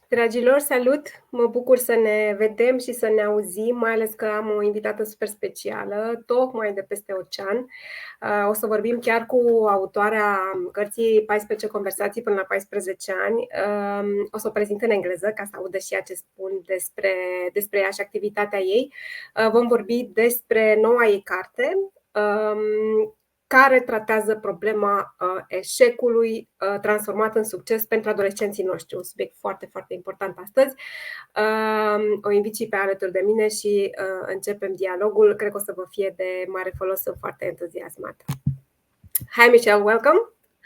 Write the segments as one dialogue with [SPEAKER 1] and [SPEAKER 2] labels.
[SPEAKER 1] Dragilor, salut! Mă bucur să ne vedem și să ne auzim, mai ales că am o invitată super specială, tocmai de peste ocean. O să vorbim chiar cu autoarea cărții 14 conversații până la 14 ani. O să o prezint în engleză, ca să audă și ea ce spun despre ea și activitatea ei. Vom vorbi despre noua ei carte, care tratează problema eșecului transformat în succes pentru adolescenții noștri. Un subiect foarte, foarte important astăzi. O invit și pe alături de mine și începem dialogul. Cred că o să vă fie de mare folos, sunt foarte entuziasmată. Hi Michelle, welcome.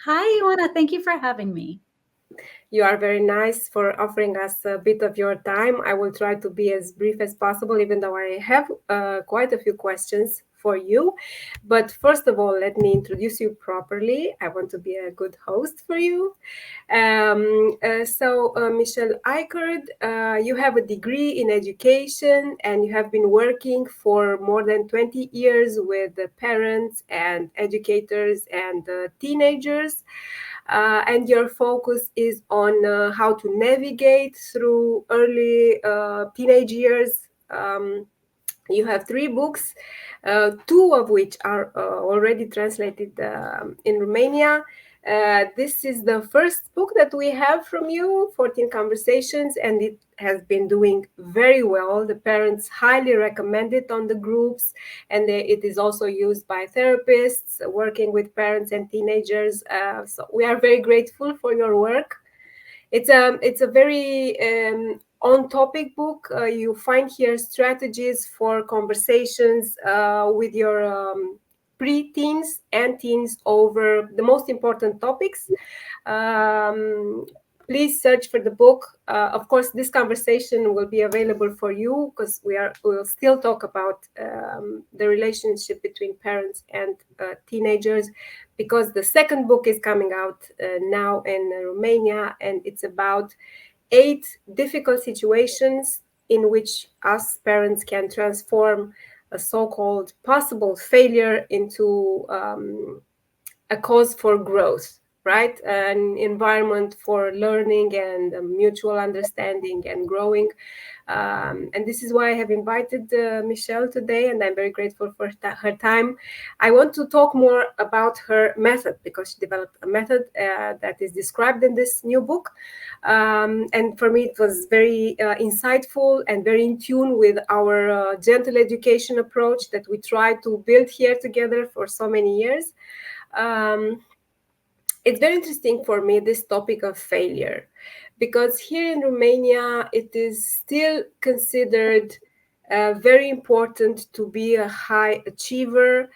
[SPEAKER 2] Hi Ioana, thank you for having me.
[SPEAKER 1] You are very nice for offering us a bit of your time. I will try to be as brief as possible, even though I have quite a few questions for you. But first of all, let me introduce you properly. I want to be a good host for you. Michelle Icard, you have a degree in education and you have been working for more than 20 years with the parents and educators and teenagers. And your focus is on how to navigate through early teenage years. You have 3 books, 2 of which are already translated in Romania. This is the first book that we have from you, 14 Conversations, and it has been doing very well. The parents highly recommend it on the groups, and it is also used by therapists working with parents and teenagers. So we are very grateful for your work. It's a very on-topic book. You find here strategies for conversations with your pre-teens and teens over the most important topics. Please search for the book. Of course, this conversation will be available for you because we will still talk about the relationship between parents and teenagers, because the second book is coming out now in Romania, and it's about 8 difficult situations in which us parents can transform a so-called possible failure into a cause for growth, right? An environment for learning and mutual understanding and growing. And this is why I have invited Michelle today, and I'm very grateful for her time. I want to talk more about her method, because she developed a method that is described in this new book. And for me, it was very insightful and very in tune with our gentle education approach that we try to build here together for so many years. It's very interesting for me, this topic of failure, because here in Romania, it is still considered very important to be a high achiever.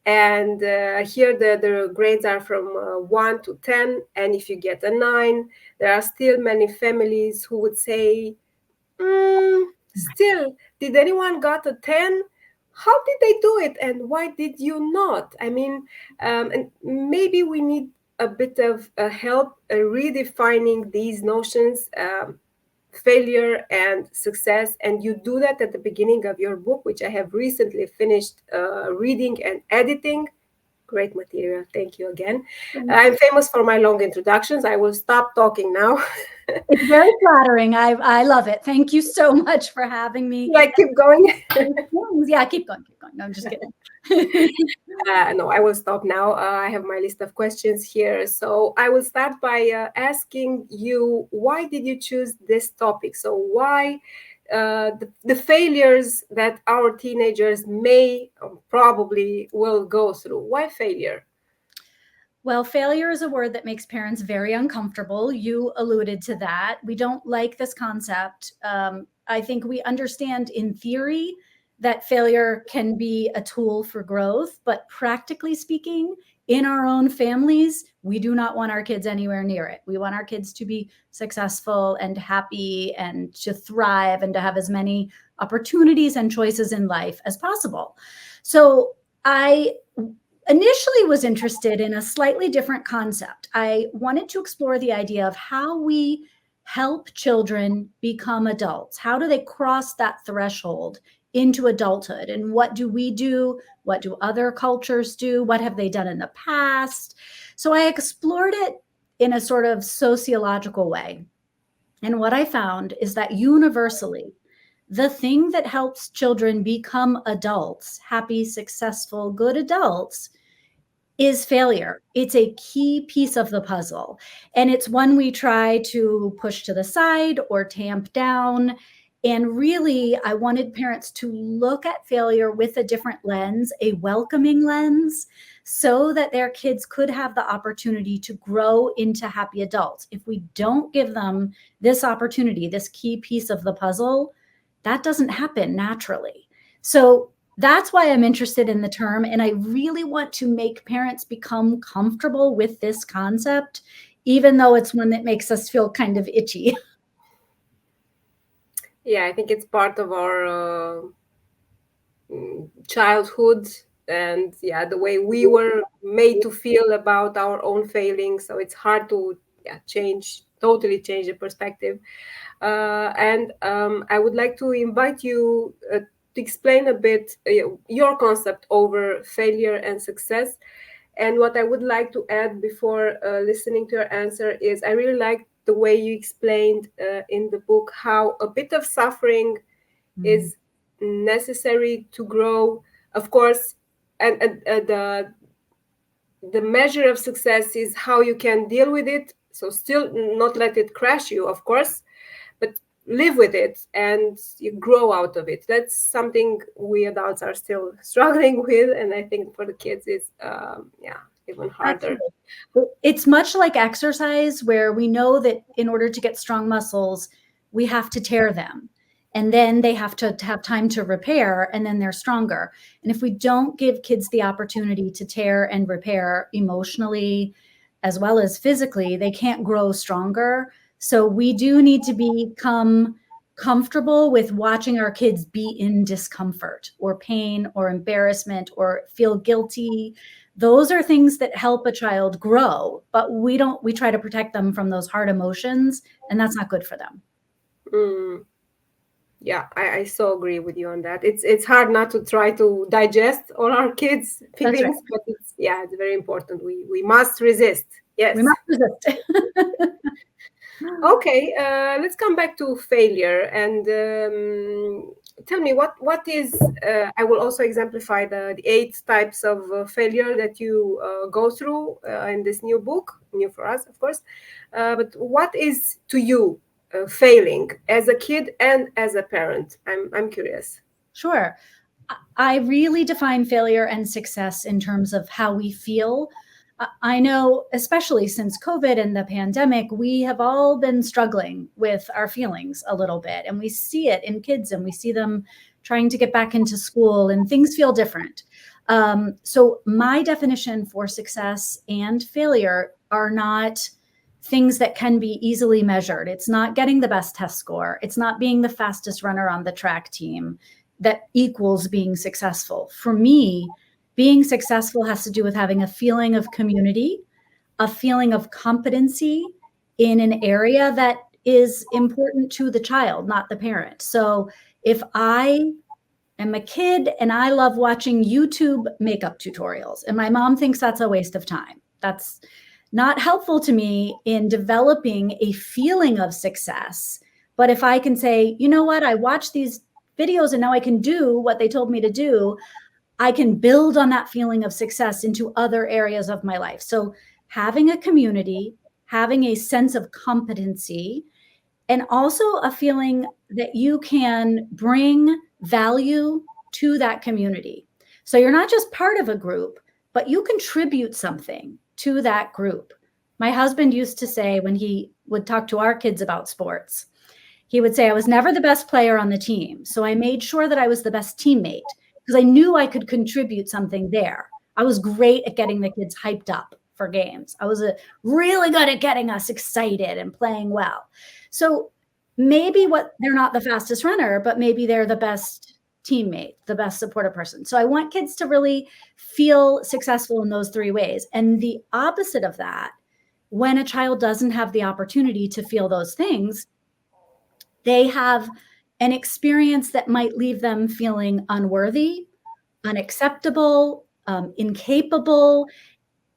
[SPEAKER 1] And here the grades are from 1 to 10. And if you get a 9, there are still many families who would say, still, did anyone got a 10? How did they do it? And why did you not? I mean, and maybe we need a bit of help redefining these notions, failure and success. And you do that at the beginning of your book, which I have recently finished reading and editing. Great material. Thank you again. I'm famous for my long introductions. I will stop talking now.
[SPEAKER 2] It's very flattering. I love it. Thank you so much for having me.
[SPEAKER 1] Like, keep going.
[SPEAKER 2] Yeah, keep going. No, I'm just kidding.
[SPEAKER 1] No, I will stop now. I have my list of questions here. So I will start by asking you, why did you choose this topic? So why the failures that our teenagers may probably will go through? Why failure?
[SPEAKER 2] Well, failure is a word that makes parents very uncomfortable. You alluded to that. We don't like this concept. I think we understand in theory that failure can be a tool for growth, but practically speaking, in our own families, we do not want our kids anywhere near it. We want our kids to be successful and happy and to thrive and to have as many opportunities and choices in life as possible. So I initially was interested in a slightly different concept. I wanted to explore the idea of how we help children become adults. How do they cross that threshold into adulthood? And what do we do? What do other cultures do? What have they done in the past? So I explored it in a sort of sociological way. And what I found is that universally, the thing that helps children become adults, happy, successful, good adults, is failure. It's a key piece of the puzzle. And it's one we try to push to the side or tamp down. And really, I wanted parents to look at failure with a different lens, a welcoming lens, so that their kids could have the opportunity to grow into happy adults. If we don't give them this opportunity, this key piece of the puzzle, that doesn't happen naturally. So that's why I'm interested in the term. And I really want to make parents become comfortable with this concept, even though it's one that makes us feel kind of itchy.
[SPEAKER 1] Yeah, I think it's part of our childhood, and yeah, the way we were made to feel about our own failings. So it's hard to totally change the perspective. And I would like to invite you to explain a bit your concept over failure and success. And what I would like to add before listening to your answer is I really like the way you explained in the book how a bit of suffering is necessary to grow. Of course, and the measure of success is how you can deal with it. So still not let it crash you, of course, but live with it and you grow out of it. That's something we adults are still struggling with, and I think for the kids it's even harder.
[SPEAKER 2] Absolutely. It's much like exercise, where we know that in order to get strong muscles, we have to tear them. And then they have to have time to repair, and then they're stronger. And if we don't give kids the opportunity to tear and repair emotionally as well as physically, they can't grow stronger. So we do need to become comfortable with watching our kids be in discomfort or pain or embarrassment or feel guilty. Those are things that help a child grow, but we try to protect them from those hard emotions, and that's not good for them.
[SPEAKER 1] Yeah, I so agree with you on that. It's hard not to try to digest all our kids' feelings, right. But it's very important. We must resist. Yes,
[SPEAKER 2] we must resist.
[SPEAKER 1] Okay, let's come back to failure and tell me what is. I will also exemplify the 8 types of failure that you go through in this new book, new for us, of course. But what is to you failing as a kid and as a parent? I'm curious.
[SPEAKER 2] Sure. I really define failure and success in terms of how we feel. I know, especially since COVID and the pandemic, we have all been struggling with our feelings a little bit, and we see it in kids, and we see them trying to get back into school, and things feel different. So my definition for success and failure are not things that can be easily measured. It's not getting the best test score. It's not being the fastest runner on the track team that equals being successful. For me, being successful has to do with having a feeling of community, a feeling of competency in an area that is important to the child, not the parent. So if I am a kid and I love watching YouTube makeup tutorials, and my mom thinks that's a waste of time, that's not helpful to me in developing a feeling of success. But if I can say, you know what, I watched these videos and now I can do what they told me to do, I can build on that feeling of success into other areas of my life. So having a community, having a sense of competency, and also a feeling that you can bring value to that community. So you're not just part of a group, but you contribute something to that group. My husband used to say, when he would talk to our kids about sports, he would say, I was never the best player on the team. So I made sure that I was the best teammate, because I knew I could contribute something there. I was great at getting the kids hyped up for games. I was really good at getting us excited and playing well. So maybe they're not the fastest runner, but maybe they're the best teammate, the best supportive person. So I want kids to really feel successful in those 3 ways. And the opposite of that, when a child doesn't have the opportunity to feel those things, they have an experience that might leave them feeling unworthy, unacceptable, incapable,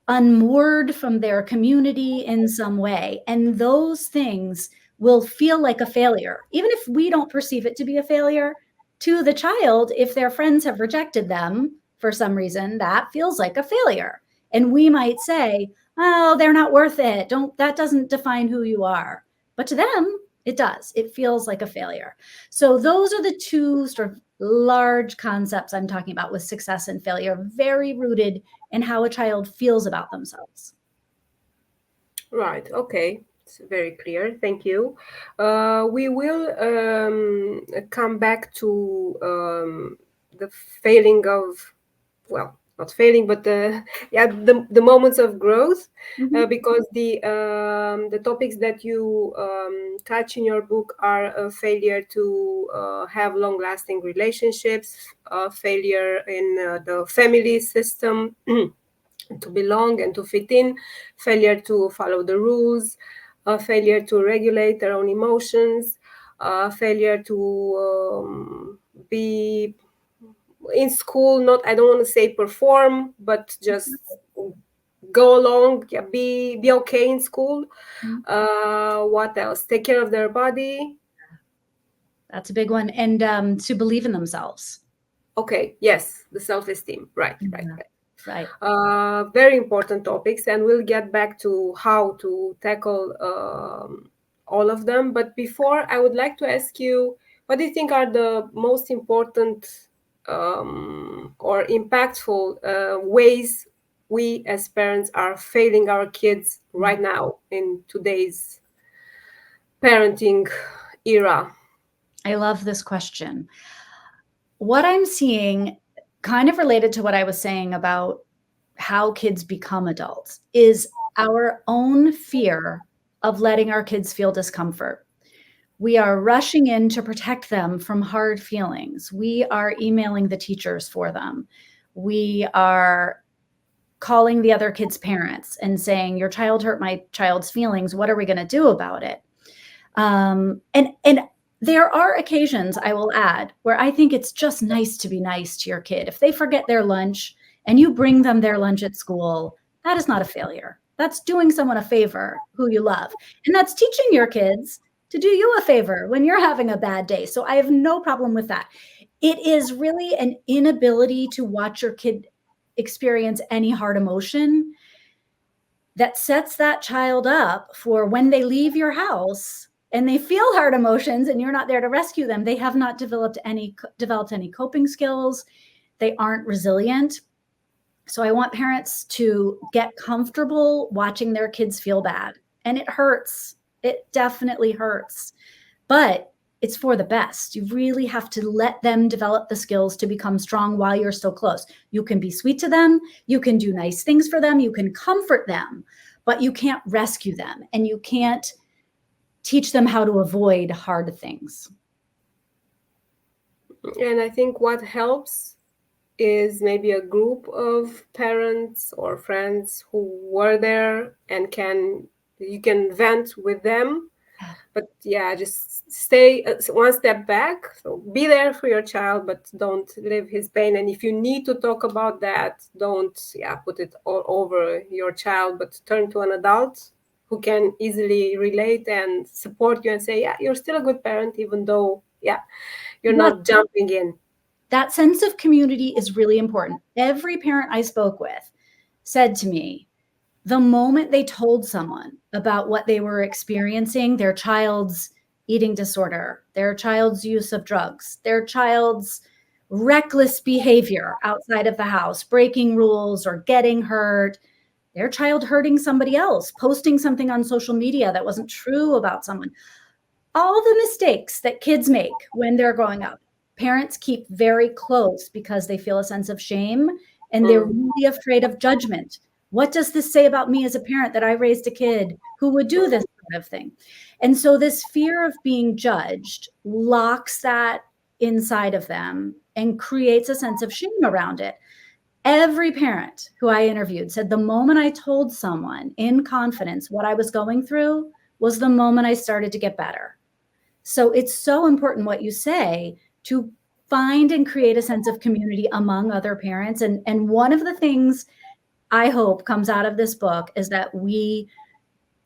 [SPEAKER 2] unmoored from their community in some way. And those things will feel like a failure, even if we don't perceive it to be a failure. To the child, if their friends have rejected them for some reason, that feels like a failure. And we might say, oh, they're not worth it. That doesn't define who you are. But to them, it does. It feels like a failure. So those are the two sort of large concepts I'm talking about with success and failure, very rooted in how a child feels about themselves.
[SPEAKER 1] Right. Okay. It's very clear. Thank you. We will come back to the failing of, well, not failing, but the moments of growth, because the topics that you touch in your book are a failure to have long-lasting relationships, failure in the family system, to belong and to fit in, failure to follow the rules, failure to regulate their own emotions, failure to be in school, I don't want to say perform, but just go along, be okay in school. What else? Take care of their body.
[SPEAKER 2] That's a big one. And to believe in themselves.
[SPEAKER 1] Okay, yes, the self-esteem. Right. Very important topics, and we'll get back to how to tackle all of them. But before, I would like to ask you, what do you think are the most important or impactful ways we as parents are failing our kids right now in today's parenting era?
[SPEAKER 2] I love this question. What I'm seeing, kind of related to what I was saying about how kids become adults, is our own fear of letting our kids feel discomfort. We are rushing in to protect them from hard feelings. We are emailing the teachers for them. We are calling the other kids' parents and saying, your child hurt my child's feelings. What are we going to do about it? And there are occasions, I will add, where I think it's just nice to be nice to your kid. If they forget their lunch and you bring them their lunch at school, that is not a failure. That's doing someone a favor who you love. And that's teaching your kids to do you a favor when you're having a bad day. So I have no problem with that. It is really an inability to watch your kid experience any hard emotion that sets that child up for when they leave your house and they feel hard emotions and you're not there to rescue them. They have not developed any coping skills. They aren't resilient. So I want parents to get comfortable watching their kids feel bad. And it hurts. It definitely hurts. But it's for the best. You really have to let them develop the skills to become strong while you're still close. You can be sweet to them. You can do nice things for them. You can comfort them, but you can't rescue them and you can't teach them how to avoid hard things.
[SPEAKER 1] And I think what helps is maybe a group of parents or friends who were there and you can vent with them. But yeah, just stay one step back. So be there for your child, but don't live his pain. And if you need to talk about that, don't put it all over your child, but turn to an adult who can easily relate and support you and say, you're still a good parent, even though, you're not jumping in.
[SPEAKER 2] That sense of community is really important. Every parent I spoke with said to me, the moment they told someone about what they were experiencing, their child's eating disorder, their child's use of drugs, their child's reckless behavior outside of the house, breaking rules or getting hurt, their child hurting somebody else, posting something on social media that wasn't true about someone, all the mistakes that kids make when they're growing up, parents keep very close because they feel a sense of shame and they're really afraid of judgment. What does this say about me as a parent that I raised a kid who would do this kind of thing? And so this fear of being judged locks that inside of them and creates a sense of shame around it. Every parent who I interviewed said the moment I told someone in confidence what I was going through was the moment I started to get better. So it's so important what you say to find and create a sense of community among other parents. And one of the things I hope comes out of this book is that we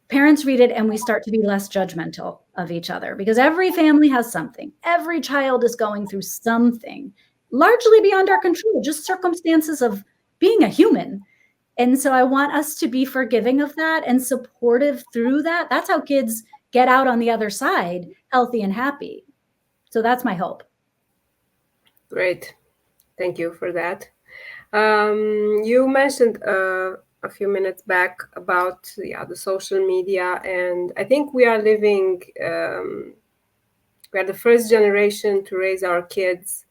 [SPEAKER 2] parents read it and we start to be less judgmental of each other, because every family has something. Every child is going through something largely beyond our control, just circumstances of being a human. And so I want us to be forgiving of that and supportive through that. That's how kids get out on the other side healthy and happy. So that's my hope.
[SPEAKER 1] Great. Thank you for that. You mentioned a few minutes back about the social media, and I think we are living, we are the first generation to raise our kids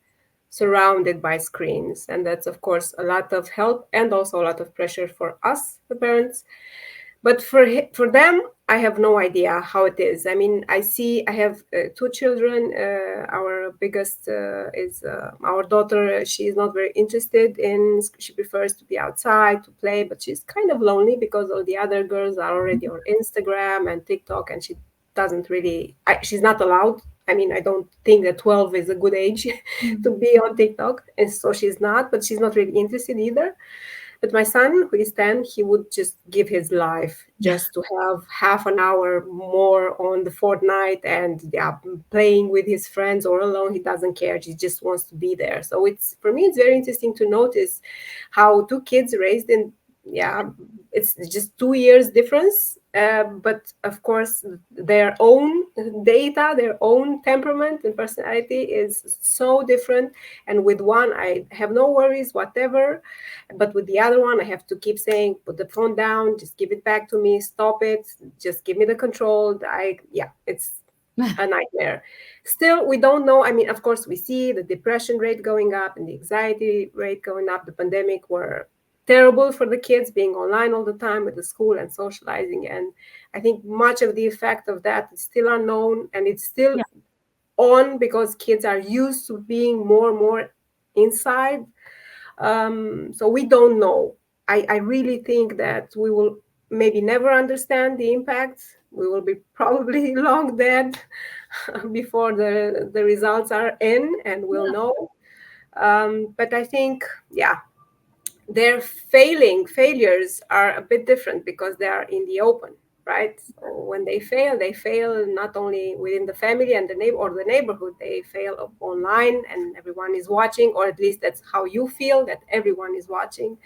[SPEAKER 1] surrounded by screens, and that's of course a lot of help and also a lot of pressure for us, the parents. But for them, I have no idea how it is. I mean, I have two children. Our biggest is our daughter. She is not very interested in, she prefers to be outside to play, but she's kind of lonely because all the other girls are already on Instagram and TikTok, and she doesn't really, she's not allowed. I mean, I don't think that 12 is a good age to be on TikTok. And so she's not, but she's not really interested either. But my son, who is 10, he would just give his life just to have half an hour more on the Fortnite and playing with his friends or alone. He doesn't care. He just wants to be there. So for me, it's very interesting to notice how two kids raised in, it's just 2 years difference. But of course, their own data, their own temperament and personality is so different. And with one, I have no worries, whatever. But with the other one, I have to keep saying, put the phone down, just give it back to me, stop it, just give me the control. It's a nightmare. Still, we don't know. I mean, of course, we see the depression rate going up and the anxiety rate going up. The pandemic were terrible for the kids, being online all the time with the school and socializing. And I think much of the effect of that is still unknown, and it's still on because kids are used to being more and more inside. So we don't know. I really think that we will maybe never understand the impact. We will be probably long dead before the results are in and we'll know. But I think, their failures are a bit different because they are in the open, right? So when they fail not only within the family and the neighborhood, they fail online and everyone is watching, or at least that's how you feel, that everyone is watching.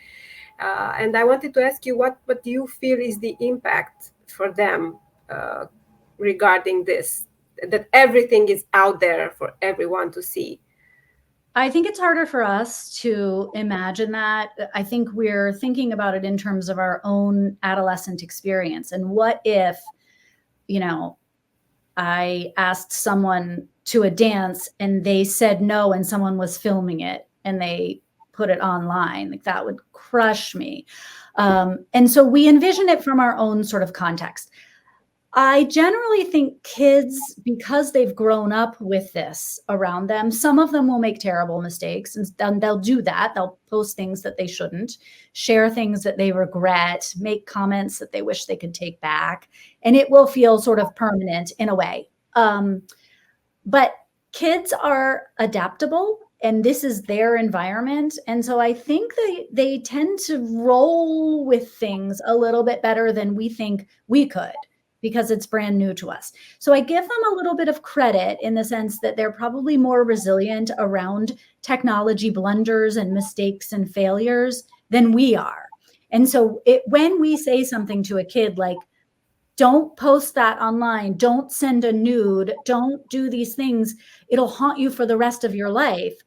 [SPEAKER 1] And I wanted to ask you, what do you feel is the impact for them regarding this, that everything is out there for everyone to see?
[SPEAKER 2] I think it's harder for us to imagine that. I think we're thinking about it in terms of our own adolescent experience. And what if, I asked someone to a dance and they said no and someone was filming it and they put it online? Like, that would crush me. And so we envision it from our own sort of context. I generally think kids, because they've grown up with this around them, some of them will make terrible mistakes, and they'll do that. They'll post things that they shouldn't, share things that they regret, make comments that they wish they could take back, and it will feel sort of permanent in a way. But kids are adaptable, and this is their environment. And so I think they tend to roll with things a little bit better than we think we could, because it's brand new to us. So I give them a little bit of credit in the sense that they're probably more resilient around technology blunders and mistakes and failures than we are. And so when we say something to a kid like, don't post that online, don't send a nude, don't do these things, it'll haunt you for the rest of your life,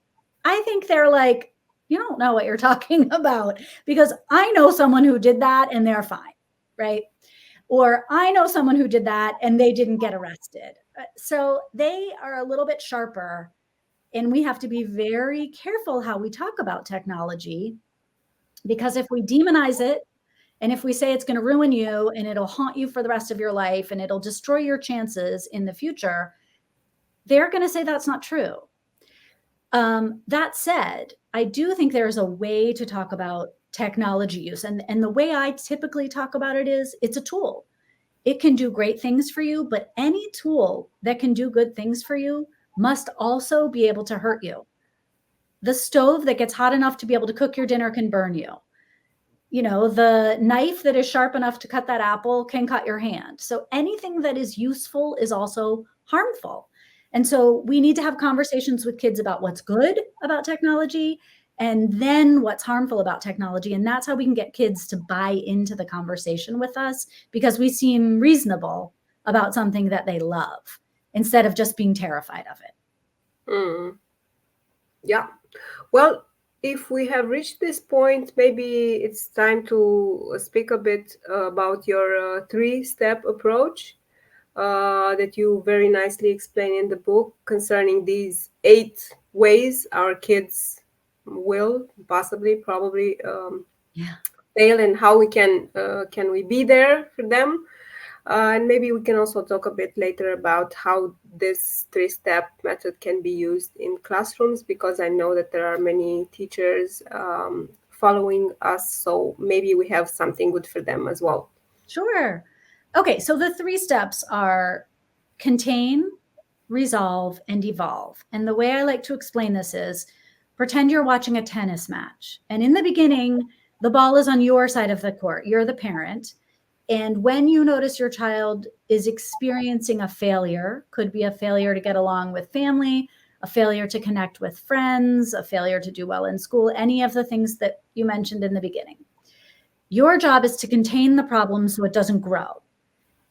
[SPEAKER 2] I think they're like, you don't know what you're talking about, because I know someone who did that and they're fine, right? Or I know someone who did that and they didn't get arrested. So they are a little bit sharper, and we have to be very careful how we talk about technology, because if we demonize it and if we say it's going to ruin you and it'll haunt you for the rest of your life and it'll destroy your chances in the future, they're going to say that's not true. That said, I do think there's a way to talk about technology use. And the way I typically talk about it is, it's a tool. It can do great things for you, but any tool that can do good things for you must also be able to hurt you. The stove that gets hot enough to be able to cook your dinner can burn you. the knife that is sharp enough to cut that apple can cut your hand. So anything that is useful is also harmful. And so we need to have conversations with kids about what's good about technology and then what's harmful about technology. And that's how we can get kids to buy into the conversation with us, because we seem reasonable about something that they love instead of just being terrified of it.
[SPEAKER 1] Yeah. Well, if we have reached this point, maybe it's time to speak a bit about your 3-step approach that you very nicely explain in the book concerning these 8 ways our kids will probably fail, and how we can we be there for them. And maybe we can also talk a bit later about how this 3-step method can be used in classrooms, because I know that there are many teachers following us. So maybe we have something good for them as well.
[SPEAKER 2] Sure. Okay, so the 3 steps are contain, resolve, and evolve. And the way I like to explain this is, pretend you're watching a tennis match. And in the beginning, the ball is on your side of the court. You're the parent. And when you notice your child is experiencing a failure, could be a failure to get along with family, a failure to connect with friends, a failure to do well in school, any of the things that you mentioned in the beginning, your job is to contain the problem so it doesn't grow.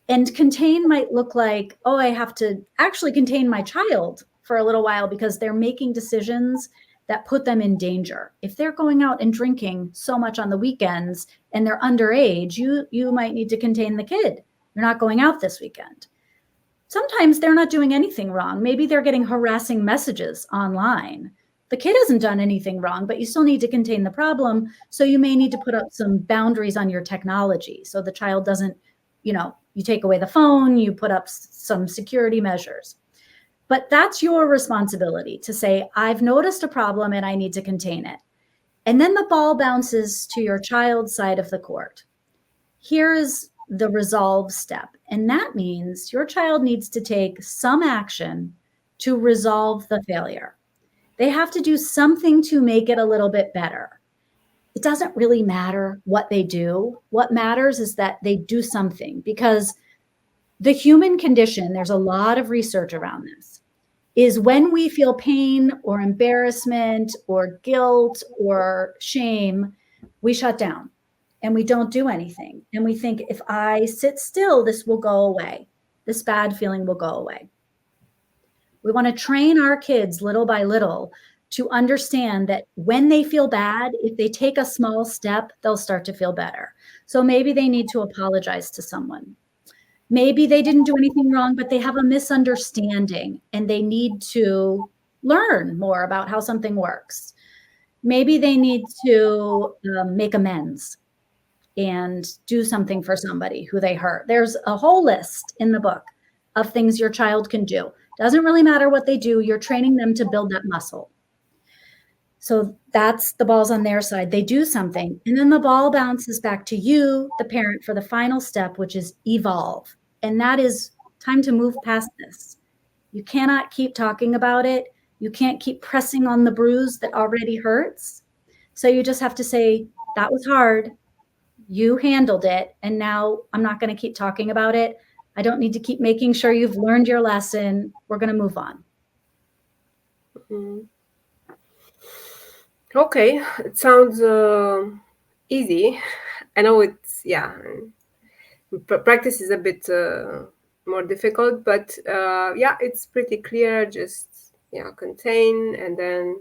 [SPEAKER 2] And contain might look like, I have to actually contain my child for a little while because they're making decisions that put them in danger. If they're going out and drinking so much on the weekends and they're underage, you might need to contain the kid. You're not going out this weekend. Sometimes they're not doing anything wrong. Maybe they're getting harassing messages online. The kid hasn't done anything wrong, but you still need to contain the problem. So you may need to put up some boundaries on your technology so the child doesn't, you take away the phone, you put up some security measures. But that's your responsibility to say, I've noticed a problem and I need to contain it. And then the ball bounces to your child's side of the court. Here's the resolve step. And that means your child needs to take some action to resolve the failure. They have to do something to make it a little bit better. It doesn't really matter what they do. What matters is that they do something, because the human condition, there's a lot of research around this, is when we feel pain or embarrassment or guilt or shame, we shut down and we don't do anything. And we think, if I sit still, this will go away. This bad feeling will go away. We want to train our kids little by little to understand that when they feel bad, if they take a small step, they'll start to feel better. So maybe they need to apologize to someone. Maybe they didn't do anything wrong, but they have a misunderstanding and they need to learn more about how something works. Maybe they need to make amends and do something for somebody who they hurt. There's a whole list in the book of things your child can do. Doesn't really matter what they do. You're training them to build that muscle. So that's the ball's on their side. They do something, and then the ball bounces back to you, the parent, for the final step, which is evolve. And that is time to move past this. You cannot keep talking about it. You can't keep pressing on the bruise that already hurts. So you just have to say, that was hard. You handled it. And now I'm not going to keep talking about it. I don't need to keep making sure you've learned your lesson. We're going to move on.
[SPEAKER 1] Mm-hmm. Okay, it sounds easy. I know it's, practice is a bit more difficult, but it's pretty clear. Just contain, and then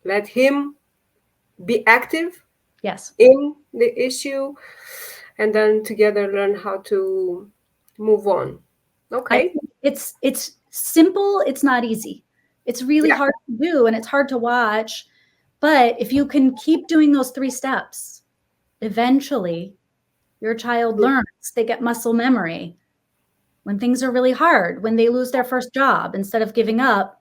[SPEAKER 1] let him be active.
[SPEAKER 2] Yes.
[SPEAKER 1] In the issue, and then together learn how to move on. Okay.
[SPEAKER 2] It's simple. It's not easy. It's really hard to do, and it's hard to watch. But if you can keep doing those 3 steps, eventually your child learns. They get muscle memory. When things are really hard, when they lose their first job, instead of giving up,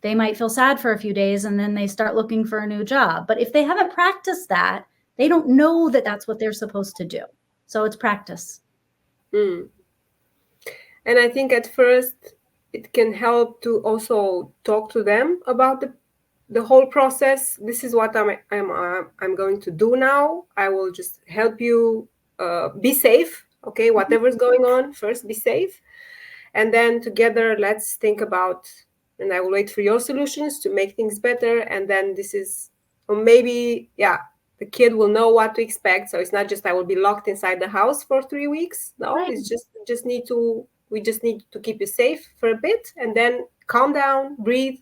[SPEAKER 2] they might feel sad for a few days and then they start looking for a new job. But if they haven't practiced that, they don't know that that's what they're supposed to do. So it's practice.
[SPEAKER 1] And I think at first it can help to also talk to them about the the whole process. This is what I'm going to do now. I will just help you be safe. Okay, whatever's going on, first be safe, and then together let's think about. And I will wait for your solutions to make things better. And then this is, or maybe, the kid will know what to expect. So it's not just I will be locked inside the house for 3 weeks. No,
[SPEAKER 2] Right.
[SPEAKER 1] it's we just need to keep you safe for a bit, and then calm down, breathe,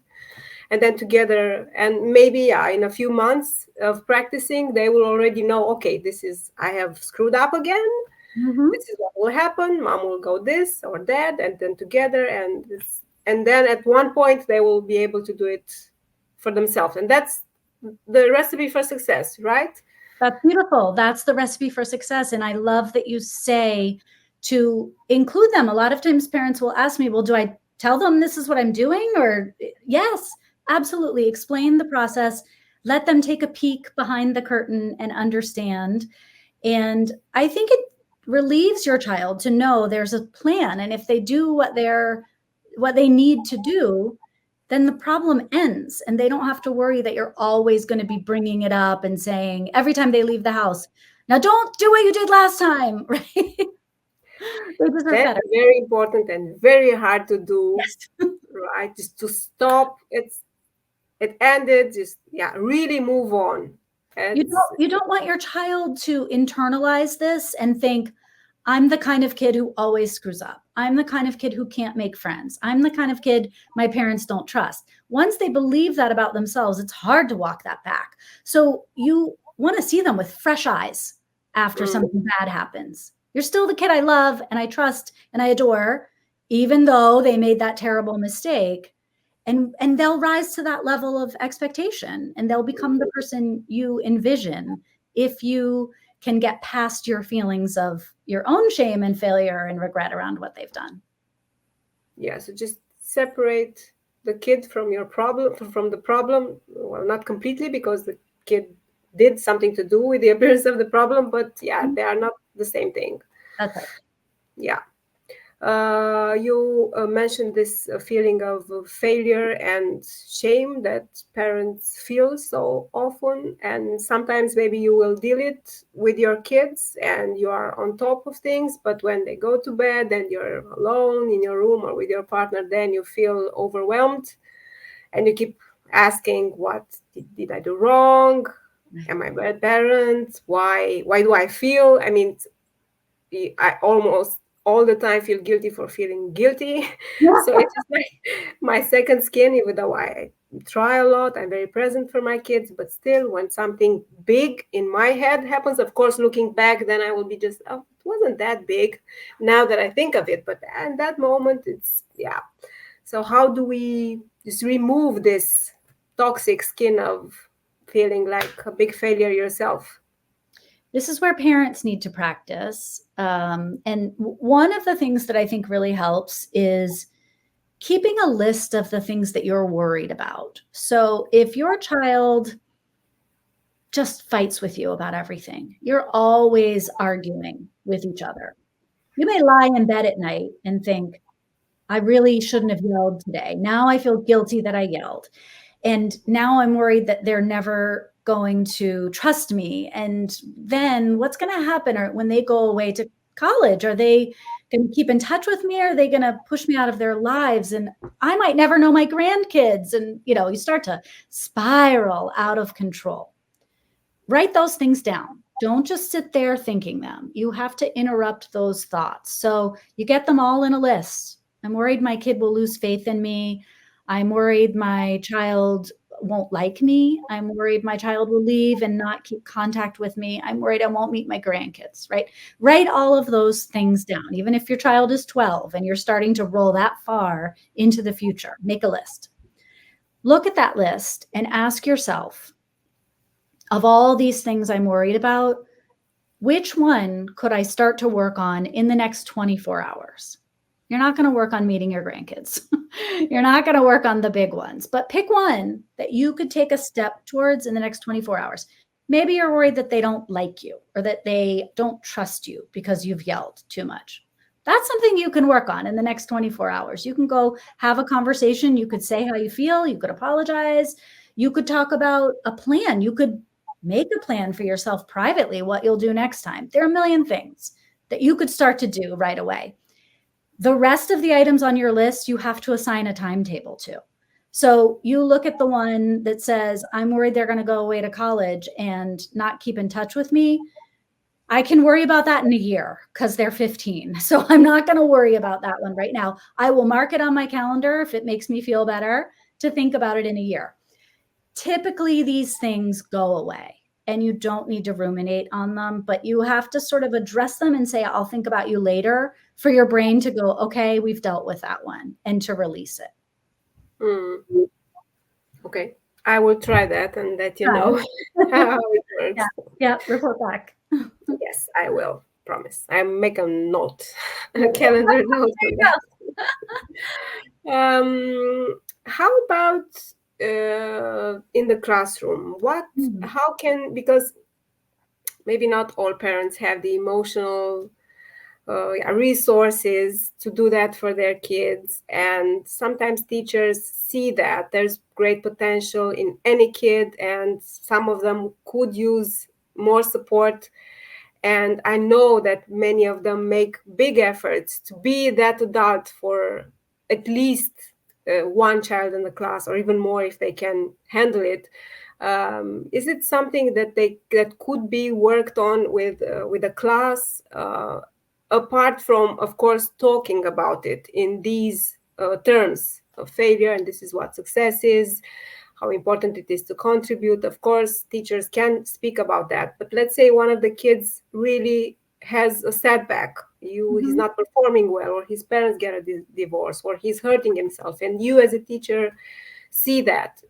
[SPEAKER 1] and then together, and maybe in a few months of practicing, they will already know, okay, I have screwed up again.
[SPEAKER 2] Mhm.
[SPEAKER 1] This is what will happen. Mom will go this or that, and then together, and then at one point they will be able to do it for themselves. And that's the recipe for success, right?
[SPEAKER 2] That's beautiful. That's the recipe for success. And I love that you say to include them. A lot of times parents will ask me, well, do I tell them this is what I'm doing? Or yes, absolutely. Explain the process. Let them take a peek behind the curtain and understand. And I think it relieves your child to know there's a plan. And if they do what they need to do, then the problem ends and they don't have to worry that you're always going to be bringing it up and saying every time they leave the house, now don't do what you did last time, right? They deserve
[SPEAKER 1] That's
[SPEAKER 2] better.
[SPEAKER 1] very important and very hard to do.
[SPEAKER 2] Yes.
[SPEAKER 1] Right? Just to stop. It ended. Just really move on.
[SPEAKER 2] You don't want your child to internalize this and think, I'm the kind of kid who always screws up. I'm the kind of kid who can't make friends. I'm the kind of kid my parents don't trust. Once they believe that about themselves, it's hard to walk that back. So you want to see them with fresh eyes after something bad happens. You're still the kid I love and I trust and I adore, even though they made that terrible mistake. And they'll rise to that level of expectation and they'll become the person you envision if you can get past your feelings of your own shame and failure and regret around what they've done.
[SPEAKER 1] Yeah, so just separate the kid from the problem. Well, not completely, because the kid did something to do with the appearance of the problem, but they are not the same thing.
[SPEAKER 2] That's right.
[SPEAKER 1] Yeah. You mentioned this feeling of failure and shame that parents feel so often, and sometimes maybe you will deal it with your kids and you are on top of things, but when they go to bed and you're alone in your room or with your partner, then you feel overwhelmed and you keep asking, what did I do wrong? Am I a bad parent? Why do I feel? I mean, I almost all the time feel guilty for feeling guilty. So it's just like my second skin, even though I try a lot, I'm very present for my kids, but still when something big in my head happens, of course, looking back, then I will be just, oh, it wasn't that big now that I think of it. But at that moment, it's, So how do we just remove this toxic skin of feeling like a big failure yourself?
[SPEAKER 2] This is where parents need to practice. And one of the things that I think really helps is keeping a list of the things that you're worried about. So if your child just fights with you about everything, you're always arguing with each other. You may lie in bed at night and think, I really shouldn't have yelled today. Now I feel guilty that I yelled. And now I'm worried that they're never going to trust me. And then what's going to happen when they go away to college? Are they going to keep in touch with me? Or are they going to push me out of their lives? And I might never know my grandkids. And, you start to spiral out of control. Write those things down. Don't just sit there thinking them. You have to interrupt those thoughts. So you get them all in a list. I'm worried my kid will lose faith in me. I'm worried my child won't like me. I'm worried my child will leave and not keep contact with me. I'm worried I won't meet my grandkids, right? Write all of those things down. Even if your child is 12 and you're starting to roll that far into the future, make a list. Look at that list and ask yourself, of all these things I'm worried about, which one could I start to work on in the next 24 hours? You're not going to work on meeting your grandkids. You're not going to work on the big ones, but pick one that you could take a step towards in the next 24 hours. Maybe you're worried that they don't like you or that they don't trust you because you've yelled too much. That's something you can work on in the next 24 hours. You can go have a conversation. You could say how you feel. You could apologize. You could talk about a plan. You could make a plan for yourself privately, what you'll do next time. There are a million things that you could start to do right away. The rest of the items on your list, you have to assign a timetable to. So you look at the one that says, I'm worried they're going to go away to college and not keep in touch with me. I can worry about that in a year because they're 15. So I'm not going to worry about that one right now. I will mark it on my calendar if it makes me feel better to think about it in a year. Typically, these things go away and you don't need to ruminate on them, but you have to sort of address them and say, I'll think about you later, for your brain to go, okay, we've dealt with that one, and to release it.
[SPEAKER 1] Okay. I will try that and let you know how it works.
[SPEAKER 2] Yeah, report back.
[SPEAKER 1] Yes, I will. Promise. I make a note, a calendar note. How about in the classroom? How can, because maybe not all parents have the emotional resources to do that for their kids, and sometimes teachers see that there's great potential in any kid and some of them could use more support, and I know that many of them make big efforts to be that adult for at least one child in the class, or even more if they can handle it. Is it something that could be worked on with a class, apart from, of course, talking about it in these terms of failure, and this is what success is, how important it is to contribute? Of course, teachers can speak about that, but let's say one of the kids really has a setback. He's not performing well, or his parents get a divorce, or he's hurting himself, and you as a teacher see that.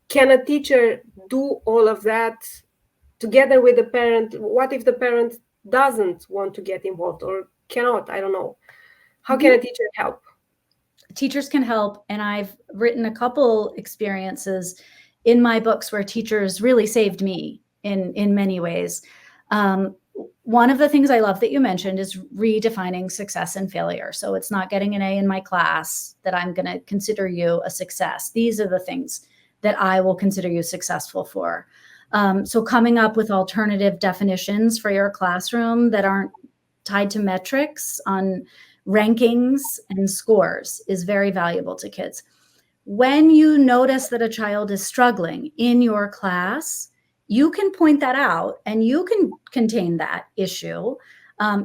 [SPEAKER 1] Can a teacher do all of that together with the parent? What if the parent doesn't want to get involved or cannot? I don't know. How can a teacher help?
[SPEAKER 2] Teachers can help. And I've written a couple experiences in my books where teachers really saved me in many ways. One of the things I love that you mentioned is redefining success and failure. So it's not getting an A in my class that I'm going to consider you a success. These are the things that I will consider you successful for. So coming up with alternative definitions for your classroom that aren't tied to metrics on rankings and scores is very valuable to kids. When you notice that a child is struggling in your class, you can point that out and you can contain that issue.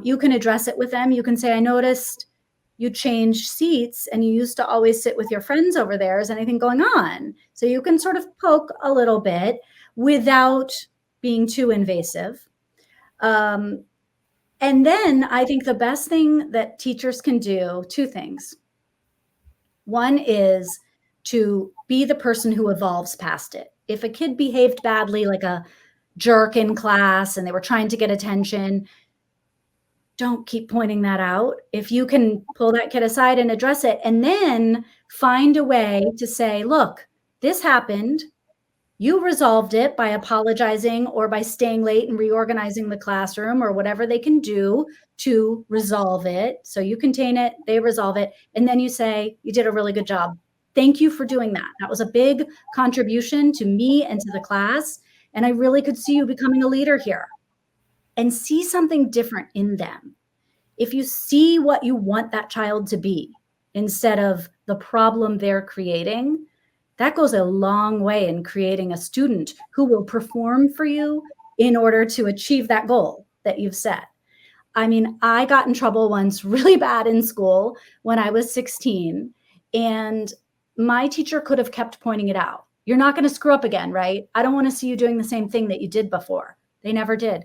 [SPEAKER 2] You can address it with them. You can say, I noticed you changed seats and you used to always sit with your friends over there. Is anything going on? So you can sort of poke a little bit without being too invasive. And then I think the best thing that teachers can do, two things. One is to be the person who evolves past it. If a kid behaved badly, like a jerk in class, and they were trying to get attention, don't keep pointing that out. If you can pull that kid aside and address it, and then find a way to say, look, this happened. You resolved it by apologizing or by staying late and reorganizing the classroom or whatever they can do to resolve it. So you contain it, they resolve it. And then you say, you did a really good job. Thank you for doing that. That was a big contribution to me and to the class. And I really could see you becoming a leader here. And see something different in them. If you see what you want that child to be instead of the problem they're creating, that goes a long way in creating a student who will perform for you in order to achieve that goal that you've set. I mean, I got in trouble once really bad in school when I was 16, and my teacher could have kept pointing it out. You're not going to screw up again, right? I don't want to see you doing the same thing that you did before. They never did.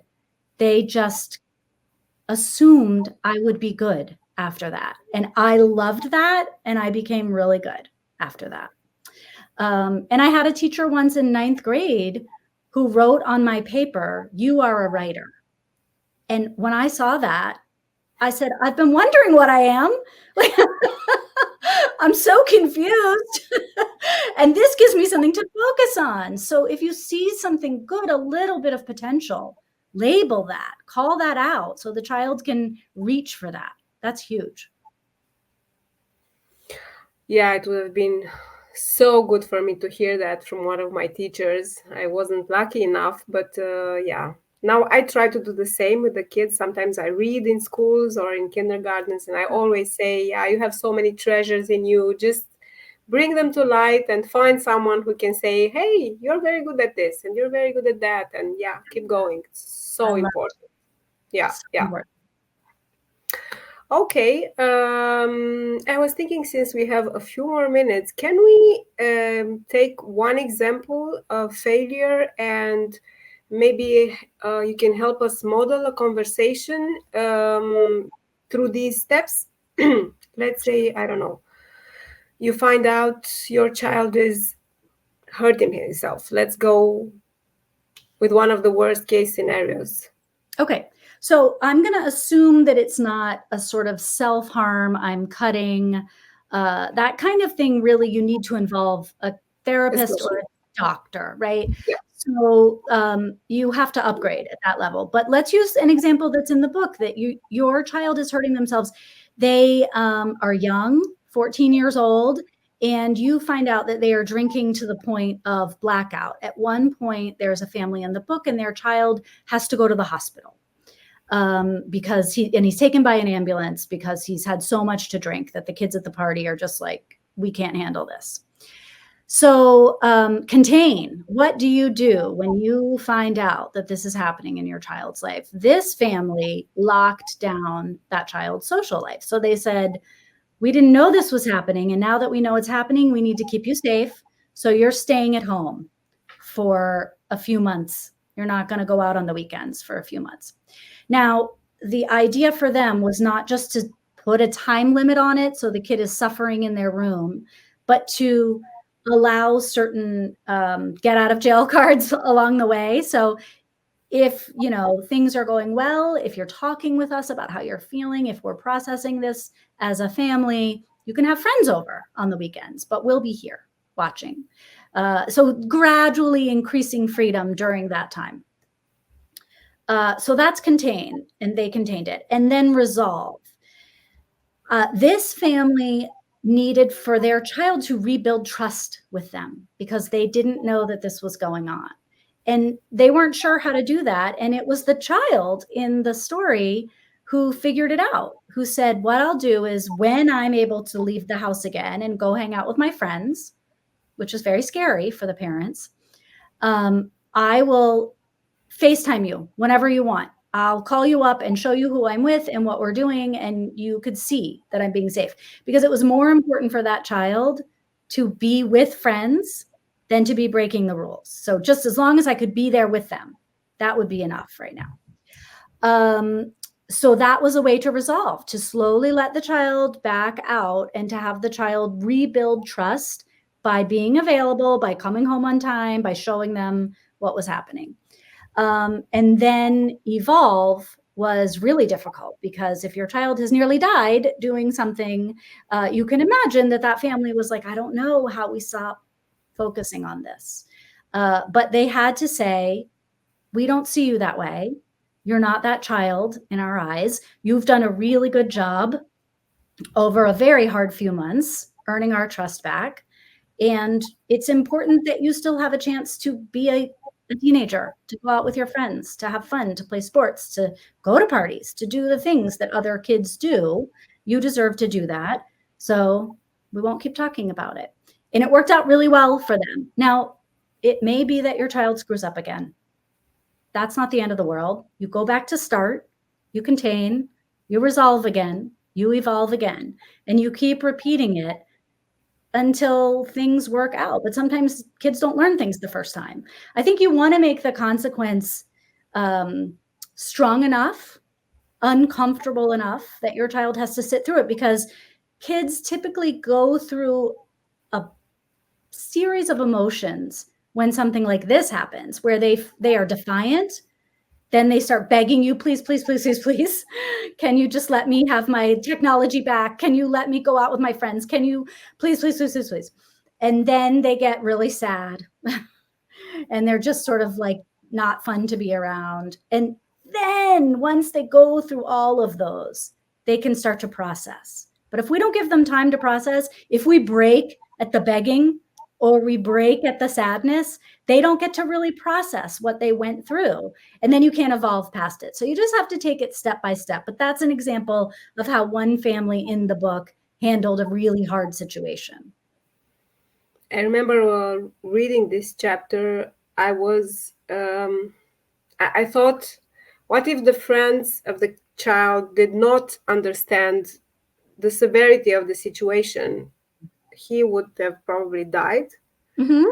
[SPEAKER 2] They just assumed I would be good after that. And I loved that. And I became really good after that. And I had a teacher once in 9th grade who wrote on my paper, "You are a writer." And when I saw that, I said, I've been wondering what I am. Like, I'm so confused. And this gives me something to focus on. So if you see something good, a little bit of potential, label that, call that out so the child can reach for that. That's huge.
[SPEAKER 1] Yeah, it would have been so good for me to hear that from one of my teachers. I wasn't lucky enough, but yeah. Now I try to do the same with the kids. Sometimes I read in schools or in kindergartens, and I always say, yeah, you have so many treasures in you. Just bring them to light and find someone who can say, hey, you're very good at this and you're very good at that. And yeah, keep going. It's so important. Yeah, yeah. Okay. I was thinking, since we have a few more minutes, can we take one example of failure, and maybe you can help us model a conversation through these steps? Let's say, I don't know, you find out your child is hurting himself. Let's go with one of the worst case scenarios.
[SPEAKER 2] Okay. So I'm going to assume that it's not a sort of self-harm, I'm cutting, that kind of thing. Really, you need to involve a therapist or a doctor, right?
[SPEAKER 1] Yeah.
[SPEAKER 2] So you have to upgrade at that level. But let's use an example that's in the book, that your child is hurting themselves. They are young, 14 years old, and you find out that they are drinking to the point of blackout. At one point, there's a family in the book, and their child has to go to the hospital because he's taken by an ambulance because he's had so much to drink that the kids at the party are just like, we can't handle this. So contain. What do you do when you find out that this is happening in your child's life? This family locked down that child's social life. So they said, we didn't know this was happening, and now that we know it's happening, we need to keep you safe. So you're staying at home for a few months. You're not going to go out on the weekends for a few months. Now, the idea for them was not just to put a time limit on it so the kid is suffering in their room, but to allow certain get out of jail cards along the way. So if, things are going well, if you're talking with us about how you're feeling, if we're processing this as a family, you can have friends over on the weekends, but we'll be here watching. So gradually increasing freedom during that time. So that's contain, and they contained it. And then resolve. This family needed for their child to rebuild trust with them because they didn't know that this was going on. And they weren't sure how to do that. And it was the child in the story who figured it out, who said, what I'll do is when I'm able to leave the house again and go hang out with my friends, which is very scary for the parents, I will FaceTime you whenever you want. I'll call you up and show you who I'm with and what we're doing, and you could see that I'm being safe. Because it was more important for that child to be with friends than to be breaking the rules. So just as long as I could be there with them, that would be enough right now. So that was a way to resolve, to slowly let the child back out and to have the child rebuild trust by being available, by coming home on time, by showing them what was happening. And then evolve was really difficult because if your child has nearly died doing something, you can imagine that family was like, I don't know how we stop focusing on this. But they had to say, we don't see you that way. You're not that child in our eyes. You've done a really good job over a very hard few months, earning our trust back. And it's important that you still have a chance to be a teenager, to go out with your friends, to have fun, to play sports, to go to parties, to do the things that other kids do. You deserve to do that. So we won't keep talking about it. And it worked out really well for them. Now, it may be that your child screws up again. That's not the end of the world. You go back to start, you contain, you resolve again, you evolve again, and you keep repeating it until things work out. But sometimes kids don't learn things the first time. I think you want to make the consequence strong enough, uncomfortable enough that your child has to sit through it, because kids typically go through a series of emotions when something like this happens, where they are defiant. Then they start begging you, please, please, please, please, please. Can you just let me have my technology back? Can you let me go out with my friends? Can you please, please, please, please, please? And then they get really sad and they're just sort of like not fun to be around. And then once they go through all of those, they can start to process. But if we don't give them time to process, if we break at the begging or we break at the sadness, they don't get to really process what they went through. And then you can't evolve past it. So you just have to take it step by step. But that's an example of how one family in the book handled a really hard situation.
[SPEAKER 1] I remember reading this chapter. I was, I thought, what if the friends of the child did not understand the severity of the situation? He would have probably died.
[SPEAKER 2] Mm-hmm.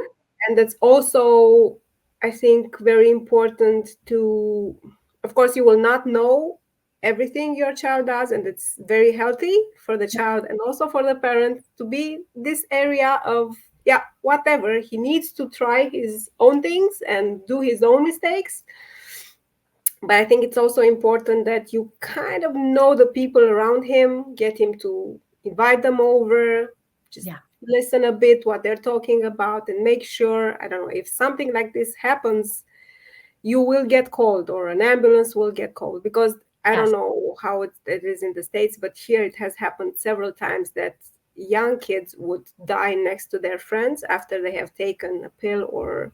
[SPEAKER 1] And that's also, I think, very important to, of course, you will not know everything your child does, and it's very healthy for the child and also for the parent to be this area of, yeah, whatever. He needs to try his own things and do his own mistakes. But I think it's also important that you kind of know the people around him, get him to invite them over, just listen a bit what they're talking about, and make sure, I don't know, if something like this happens, you will get called or an ambulance will get called, because I don't know how it is in the States, but here it has happened several times that young kids would die next to their friends after they have taken a pill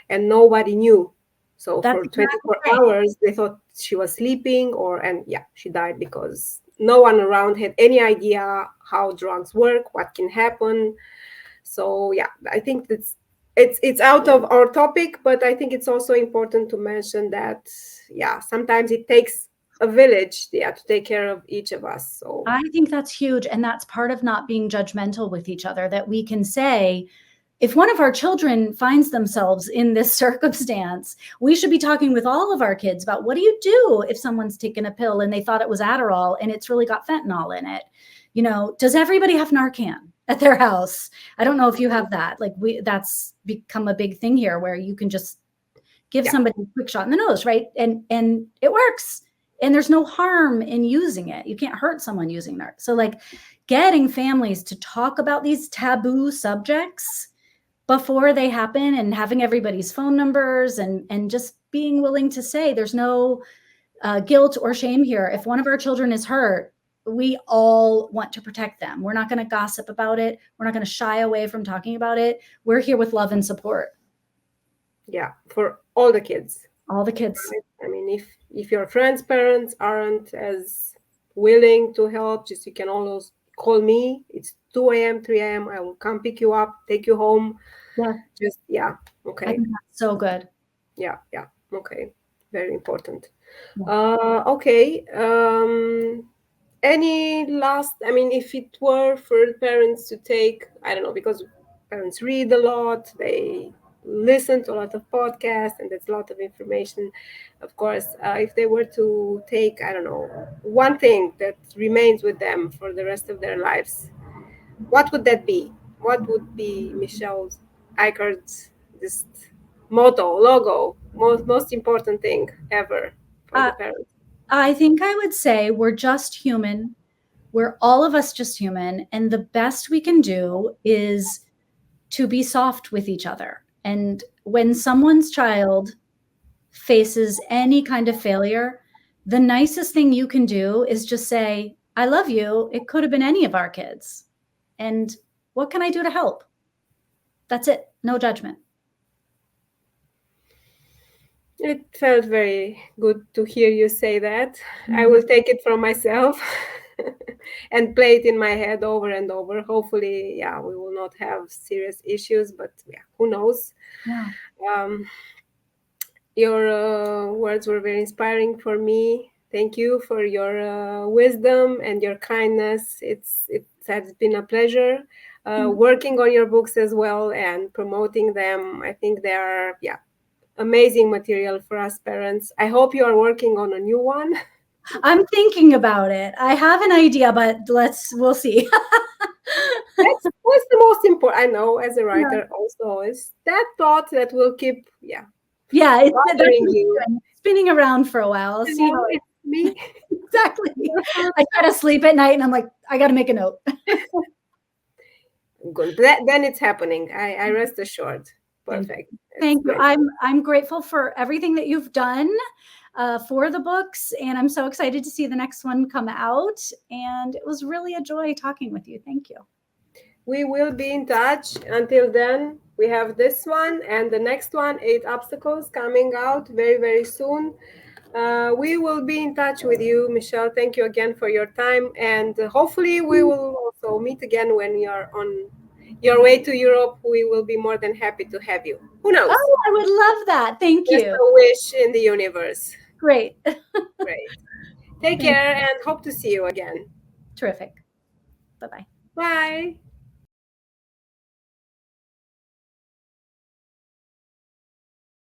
[SPEAKER 1] and nobody knew. So for 24 hours, they thought she was sleeping and she died because no one around had any idea how drugs work, what can happen. So I think it's out of our topic, but I think it's also important to mention that, sometimes it takes a village to take care of each of us. So
[SPEAKER 2] I think that's huge. And that's part of not being judgmental with each other, that we can say, if one of our children finds themselves in this circumstance, we should be talking with all of our kids about, what do you do if someone's taken a pill and they thought it was Adderall and it's really got fentanyl in it? You know, does everybody have Narcan at their house? I don't know if you have that. Like that's become a big thing here, where you can just give somebody a quick shot in the nose, right? And it works. And there's no harm in using it. You can't hurt someone using that. So like getting families to talk about these taboo subjects before they happen, and having everybody's phone numbers, and just being willing to say there's no guilt or shame here. If one of our children is hurt, we all want to protect them. We're not going to gossip about it. We're not going to shy away from talking about it. We're here with love and support.
[SPEAKER 1] Yeah, for all the kids.
[SPEAKER 2] All the kids.
[SPEAKER 1] Right? I mean, if your friends' parents aren't as willing to help, just you can always call me. It's 2 a.m., 3 a.m. I will come pick you up, take you home.
[SPEAKER 2] Yeah.
[SPEAKER 1] Okay.
[SPEAKER 2] I think that's so good.
[SPEAKER 1] Yeah. Okay. Very important.
[SPEAKER 2] Yeah.
[SPEAKER 1] Okay. Any last, I mean, if it were for parents to take, I don't know, because parents read a lot, they listen to a lot of podcasts, and there's a lot of information. Of course, if they were to take, I don't know, one thing that remains with them for the rest of their lives, what would that be? What would be Michelle Icard's this motto, logo, most important thing ever for the parents?
[SPEAKER 2] I think I would say we're just human. We're all of us just human. And the best we can do is to be soft with each other. And when someone's child faces any kind of failure, the nicest thing you can do is just say, I love you. It could have been any of our kids. And what can I do to help? That's it. No judgment.
[SPEAKER 1] It felt very good to hear you say that. I will take it from myself and play it in my head over and over. Hopefully, we will not have serious issues, but who knows? Your words were very inspiring for me. Thank you for your wisdom and your kindness. It has been a pleasure working on your books as well and promoting them. I think they are, amazing material for us parents. I hope you are working on a new one.
[SPEAKER 2] I'm thinking about it. I have an idea, but we'll see.
[SPEAKER 1] That's what's the most important. I know as a writer also is that thought that will keep,
[SPEAKER 2] it's
[SPEAKER 1] bothering you.
[SPEAKER 2] Spinning around for a while. I'll see how
[SPEAKER 1] it's me.
[SPEAKER 2] Exactly. I try to sleep at night and I'm like, I got to make a note.
[SPEAKER 1] Good. Then it's happening. I rest assured. Perfect.
[SPEAKER 2] Thank you. I'm grateful for everything that you've done for the books, and I'm so excited to see the next one come out. And it was really a joy talking with you. Thank you.
[SPEAKER 1] We will be in touch. Until then, we have this one and the next one, 8 obstacles, coming out very, very soon. We will be in touch with you, Michelle. Thank you again for your time. And hopefully we will also meet again when you're on your way to Europe. We will be more than happy to have you. Who knows?
[SPEAKER 2] Oh, I would love that. Thank
[SPEAKER 1] Just
[SPEAKER 2] you.
[SPEAKER 1] a wish in the universe.
[SPEAKER 2] Great.
[SPEAKER 1] Great. Take care and hope to see you again.
[SPEAKER 2] Terrific. Bye-bye.
[SPEAKER 1] Bye.